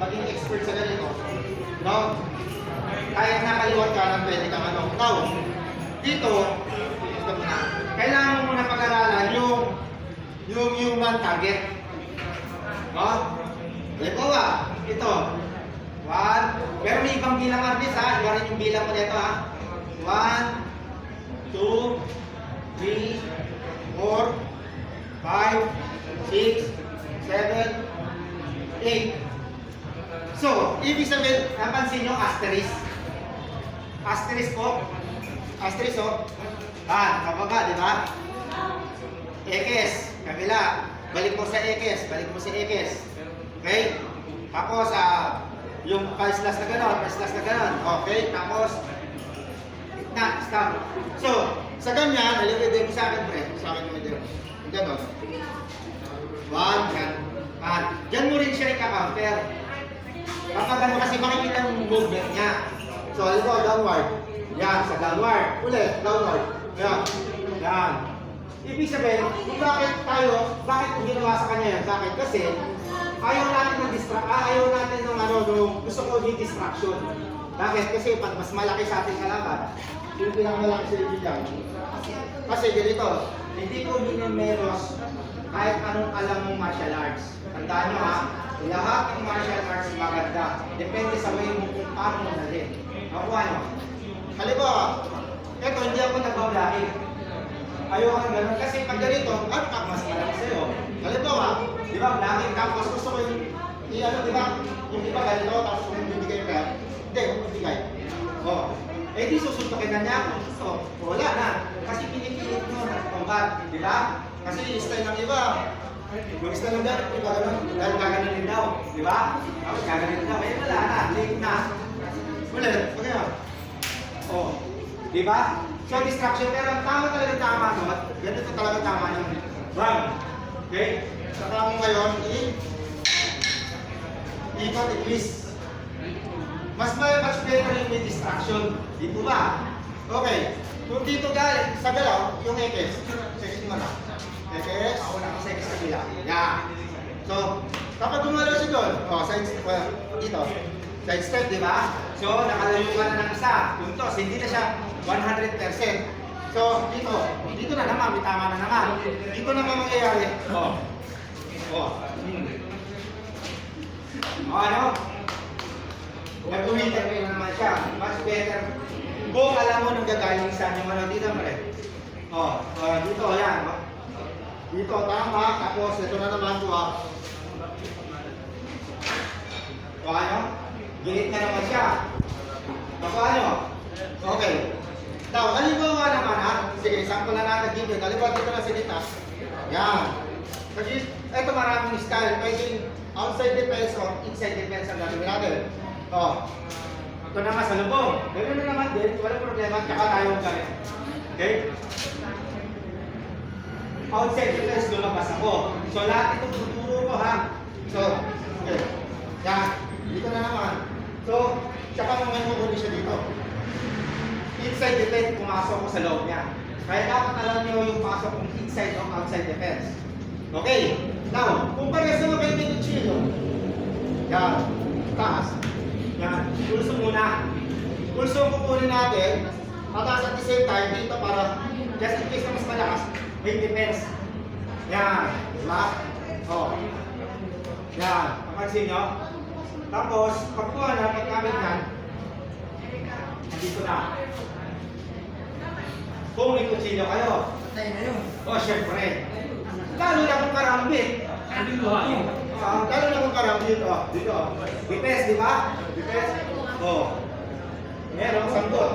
maging expert sa ganito. No? Kahit nakaliwat ka ng pwede kang ano. Now, dito, kailangan mo muna pag-aralan yung human target. No? Halimbawa, ito. 1, pero may ibang bilang artist ha. Iba rin yung bilang mo dito ha. 1, 2, 3, 4, 5, 6, 7, 8. So, ibig sabihin, napansin nyo, asterisk. Asterisk po. Asterisk oh. Kababa, di ba? X, kabila. Balik mo sa X, balik mo sa X. Okay? Tapos, yung pa-slash na gano'n, pa-slash na gano'n. Okay? Tapos, stop. So, sa ganyan, halipin mo sa akin, pre. Sa akin naman din. Gano'n. 1, yan. Diyan mo rin siya ika-counter. Kapag ano kasi makikita yung movement niya. So, halimbawa, downward. Yan, sa downward. Ulit, downward. Yan. Yan. Ibig sabihin, kung bakit kung ginawa sa kanya yan? Bakit? Kasi, ayaw natin ng gusto ko yung distraction. Bakit? Kasi pag mas malaki sa ating kalaban, yung pinakamalaki sa iyo dyan. Kasi ganito, hindi ko minimeros kahit anong alam mong martial arts. Tandaan nyo ha, lahat ng martial arts maganda. Depende sa way mo kung paano mo na rin. Nakuha nyo. Halimbawa, eto hindi ako nagbablocking. Ayoko ng ganun. Kasi pag ganito, mas malaki sa'yo. Halimbawa, di ba, blocking tapos gusto ko yung, di ba, yung iba ganito, tapos kung bibigay ka, hindi, kung bibigay. Di susuntokin na niya ako. Wala na. Kasi pinipilit mo na combat, di ba? Kasi yung style ng iba, yung style ng iba, dahil gaganin daw, di ba? Tapos gaganin daw, wala na, late na. Ulit, di ba? So, distraction, pero ang tama no? Ganito talaga tama yung bang. Okay? Saka mo ngayon, ikot, i-twist. Mas better yung may distraction. Di po ba? Okay. Kung dito galing, sa galaw, yung X. X mo na. X. Ako na kasi X sa bila. Yan. So, kapag gumalaw siya doon, dito. Side step, di ba? So, nakalayo ka na ng isa. Puntos, hindi na siya 100%. So, dito na naman, may tama na naman. Dito naman mangyayari. Ano? Nag-uwitan kayo naman siya. Much better. Kung alam mo nang gagaling saan yung ano, dito mo rin. Dito, yan. Dito, tama. Tapos, ito na naman po. Ano? Ginit na naman siya. Paano? Okay. Now, halimbawa naman ha. Sige, sample na natin dito. Halimbawa dito na sinita. Yan. Kasi, ito maraming style. Pwedeng outside defense o inside defense ang gagawin natin. Ito naman sa lubong. Ganoon na naman din. Walang problema. Tsaka tayong gano'n. Okay? Outside defense, lumabas ako. So, lahat ito tuturo ko ha. So, okay. Yan. Dito na naman. So, tsaka naman mo siya dito. Inside defense, pumasok ko sa loob niya. Kaya dapat alam niyo yung pasok kung inside o outside defense. Okay. Now, kung parehas naman kayo dito chilo. Yan. Taas. Yan. Pulso muna. Pulso kukunin natin. Pataas at the same time dito para just in case na mas malakas, may defense. Yan. Diba? Yan. Papansin nyo? Tapos, pagkuha na, pagkamit yan, nandito na. Kung may kutsilyo kayo. Syempre. Lalo na kung karambit. Lalo na kung karambit. Dito. Dipes, di ba? Dipes. Meron, sanggot.